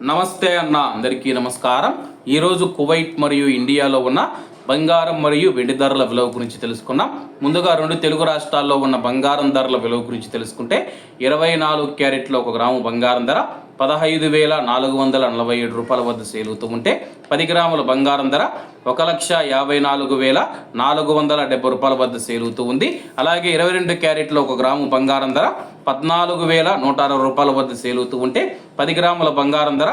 నమస్తే అన్న అందరికీ నమస్కారం. ఈరోజు కువైట్ మరియు ఇండియాలో ఉన్న బంగారం మరియు వెండి ధరల విలువ గురించి తెలుసుకున్నాం. ముందుగా రెండు తెలుగు రాష్ట్రాల్లో ఉన్న బంగారం ధరల విలువ గురించి తెలుసుకుంటే 24 క్యారెట్లో 1 గ్రాము బంగారం ధర 15,447 రూపాయల వద్ద సేల్ అవుతూ ఉంటే 10 గ్రాముల బంగారం ధర 1,54,470 రూపాయల వద్ద సేల్ అవుతూ ఉంది. అలాగే 22 క్యారెట్లో 1 గ్రాము బంగారం ధర 14,160 రూపాయల వద్ద సేల్ అవుతూ ఉంటే 10 గ్రాముల బంగారం ధర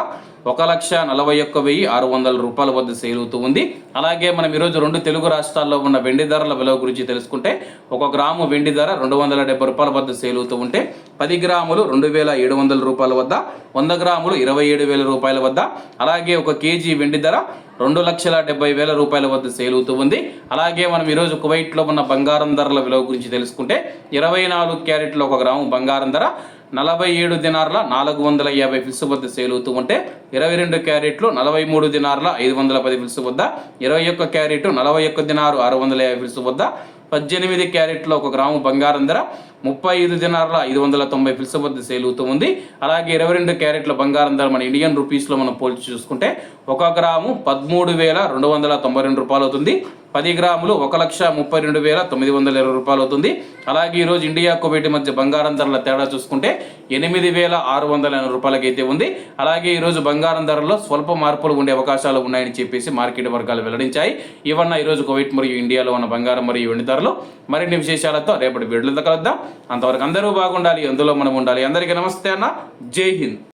1,41,600 రూపాయల వద్ద సేల్ అవుతూ ఉంది. అలాగే మనం ఈరోజు రెండు తెలుగు రాష్ట్రాల్లో ఉన్న వెండి ధరల విలువ గురించి తెలుసుకుంటే 1 గ్రాము వెండి ధర 270 రూపాయల వద్ద సేల్ అవుతూ ఉంటే 10 గ్రాములు 2,700 రూపాయల వద్ద, 100 గ్రాములు 27,000 రూపాయల వద్ద, అలాగే 1 కేజీ వెండి ధర 2,70,000 రూపాయల వద్ద సేల్ అవుతూ ఉంది. అలాగే మనం ఈరోజు కువైట్లో ఉన్న బంగారం ధరల విలువ గురించి తెలుసుకుంటే 24 క్యారెట్లో 1 గ్రాము బంగారం ధర 47 దినార్ల 450 ఫిల్స్ వద్ద సేల్ అవుతూ ఉంటే 22 క్యారెట్లు 43 దినార్ల 510 ఫిల్స్ వద్ద, 21 క్యారెట్ 41 దినారు 650 ఫిల్స్ వద్ద, 18 క్యారెట్లో 1 గ్రాము బంగారం ధర 35 దినార్ల 590 ఫిల్స్ వద్ద సేల్ అవుతూ ఉంది. అలాగే 22 క్యారెట్ల బంగారం ధర మన ఇండియన్ రూపీస్లో మనం పోల్చి చూసుకుంటే 1 గ్రాము 13,292 రూపాయలు అవుతుంది. 10 గ్రాములు 1,32,920 రూపాయలు అవుతుంది. అలాగే ఈరోజు ఇండియా కువైట్ మధ్య బంగారం ధరల తేడా చూసుకుంటే 8,680 రూపాయలకైతే ఉంది. అలాగే ఈరోజు బంగారం ధరల్లో స్వల్ప మార్పులు ఉండే అవకాశాలు ఉన్నాయని చెప్పేసి మార్కెట్ వర్గాలు వెల్లడించాయి. ఇవన్న ఈరోజు కువైట్ మరియు ఇండియాలో ఉన్న బంగారం మరియు వెండి ధరలు. మరిన్ని విశేషాలతో రేపటి వీడియోలో కలుద్దాం. అంతవరకు అందరూ బాగుండాలి, అందులో మనం ఉండాలి. అందరికీ నమస్తే అన్న, జై హింద్.